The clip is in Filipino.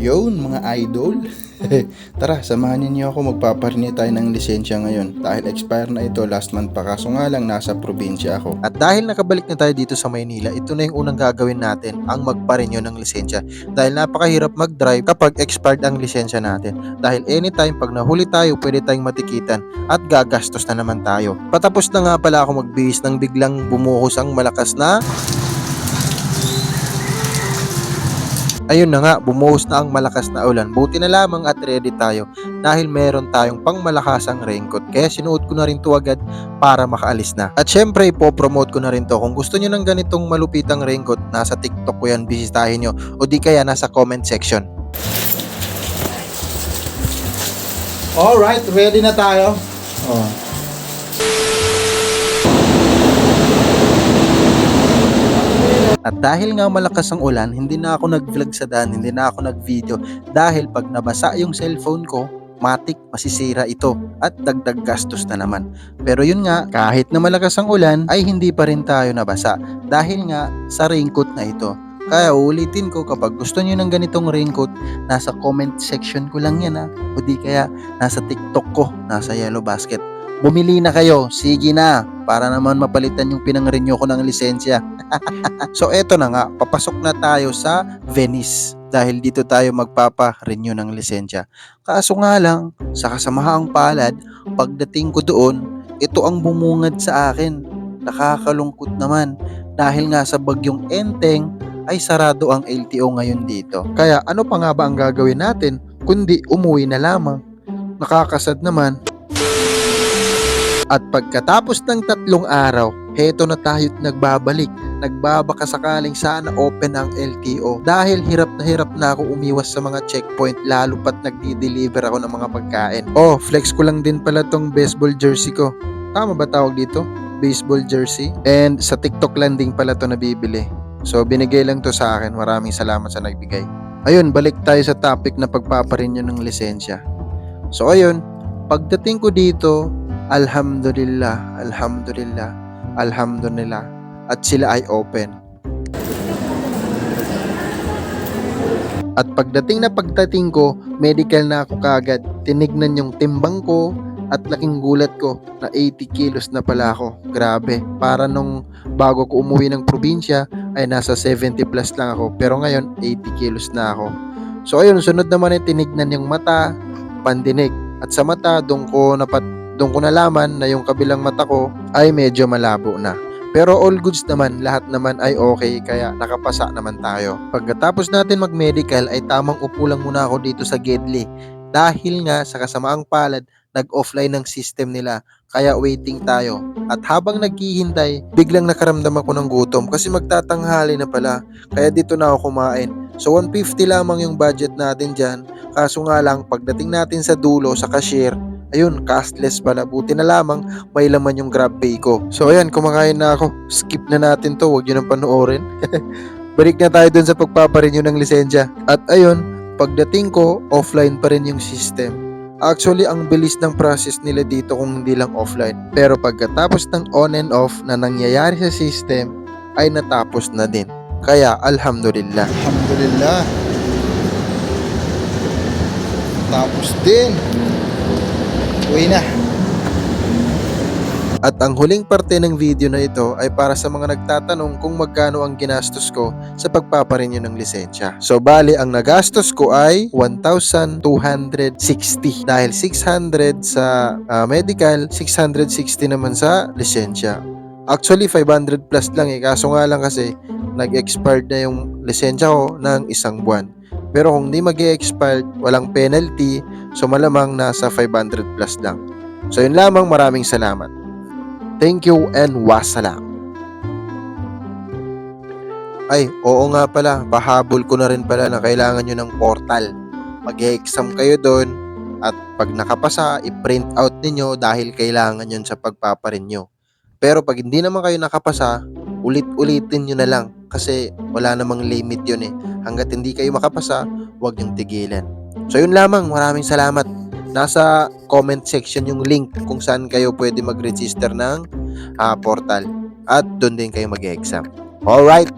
Yun mga idol. Tara, samahan niyo ako, magpaparini tayo ng lisensya ngayon. Dahil expire na ito last month pa, kaso nga lang nasa probinsya ako. At dahil nakabalik na tayo dito sa Maynila, ito na yung unang gagawin natin, ang magparenew ng lisensya. Dahil napakahirap mag-drive kapag expired ang lisensya natin. Dahil anytime pag nahuli tayo, pwede tayong matikitan at gagastos na naman tayo. Patapos na nga pala ako magbihis nang biglang bumuhos ang malakas na ayun na nga, bumuhos na ang malakas na ulan. Buti na lamang at ready tayo dahil meron tayong pangmalakasang raincoat. Kaya sinuot ko na rin to agad para makaalis na. At syempre, ipopromote ko na rin to. Kung gusto nyo ng ganitong malupitang raincoat, nasa TikTok ko yan, bisitahin nyo. O di kaya nasa comment section. Alright, ready na tayo. Oh. At dahil nga malakas ang ulan, hindi na ako nag-vlog sa daan, hindi na ako nag-video dahil pag nabasa yung cellphone ko, matik masisira ito at dagdag gastos na naman. Pero yun nga, kahit na malakas ang ulan ay hindi pa rin tayo nabasa dahil nga sa raincoat na ito. Kaya ulitin ko, kapag gusto niyo ng ganitong raincoat, nasa comment section ko lang yan o di kaya nasa TikTok ko, nasa Yellow Basket. Bumili na kayo, sige na, para naman mapalitan yung pinang-renew ko ng lisensya. So eto na nga, papasok na tayo sa Venice dahil dito tayo magpapa-renew ng lisensya. Kaso nga lang, sa kasamahang palad, pagdating ko doon, ito ang bumungad sa akin. Nakakalungkot naman dahil nga sa bagyong Enteng ay sarado ang LTO ngayon dito. Kaya ano pa nga ba ang gagawin natin kundi umuwi na lamang? Nakakasad naman. At pagkatapos ng 3 araw, heto na tayo't nagbabalik. Nagbabaka sakaling sana open ang LTO dahil hirap na ako umiwas sa mga checkpoint lalo pat nagdi-deliver ako ng mga pagkain. Oh, flex ko lang din pala tong baseball jersey ko. Tama ba tawag dito? Baseball jersey? And sa TikTok lang din pala to nabibili. So binigay lang to sa akin. Maraming salamat sa nagbigay. Ayun, balik tayo sa topic na pagpaparenew ng lisensya. So ayun, pagdating ko dito, alhamdulillah, alhamdulillah, alhamdulillah. At sila ay open. At pagdating ko, medical na ako kagad. Tinignan yung timbang ko at laking gulat ko na 80 kilos na pala ako. Grabe, para nung bago ko umuwi ng probinsya ay nasa 70 plus lang ako. Pero ngayon, 80 kilos na ako. So ayun, sunod naman ay tinignan yung mata, pandinig. At sa mata, doon ko nalaman na yung kabilang mata ko ay medyo malabo na. Pero all goods naman, lahat naman ay okay, kaya nakapasa naman tayo. Pagkatapos natin mag-medical ay tamang upo lang muna ako dito sa Gedli. Dahil nga sa kasamaang palad, nag-offline ng system nila, kaya waiting tayo. At habang naghihintay, biglang nakaramdam ako ng gutom kasi magtatanghali na pala. Kaya dito na ako kumain. So 150 lamang yung budget natin dyan. Kaso nga lang, pagdating natin sa dulo, sa cashier, ayun, cashless pala. Buti na lamang may laman yung GrabPay ko. So ayan, kumakain na ako. Skip na natin to, huwag nyo nang panoorin. Balik na tayo dun sa pagpaparenew ng lisensya. At ayun, pagdating ko, offline pa rin yung system. Actually, ang bilis ng process nila dito kung hindi lang offline. Pero pagkatapos ng on and off na nangyayari sa system, ay natapos na din. Kaya, alhamdulillah. Alhamdulillah. Tapos din. Uwi na. At ang huling parte ng video na ito ay para sa mga nagtatanong kung magkano ang ginastos ko sa pagpaparenew ng lisensya. So bali, ang nagastos ko ay 1,260 dahil 600 sa medical, 660 naman sa lisensya. Actually 500 plus lang kaso nga lang kasi nag-expired na yung lisensya ko ng 1 buwan. Pero kung di mag-e-expired, walang penalty, so malamang nasa 500 plus lang. So yun lamang, maraming salamat. Thank you and wassalam. Ay, oo nga pala, pahabol ko na rin pala na kailangan nyo ng portal. Mag-e-exam kayo doon at pag nakapasa, i-print out ninyo dahil kailangan yun sa pagpaparenew. Pero pag hindi naman kayo nakapasa, ulit-ulitin nyo na lang kasi wala namang limit yun eh. Hanggat hindi kayo makapasa, huwag yung tigilan. So yun lamang, maraming salamat. Nasa comment section yung link kung saan kayo pwede mag-register ng portal at doon din kayo mag-exam. Alright,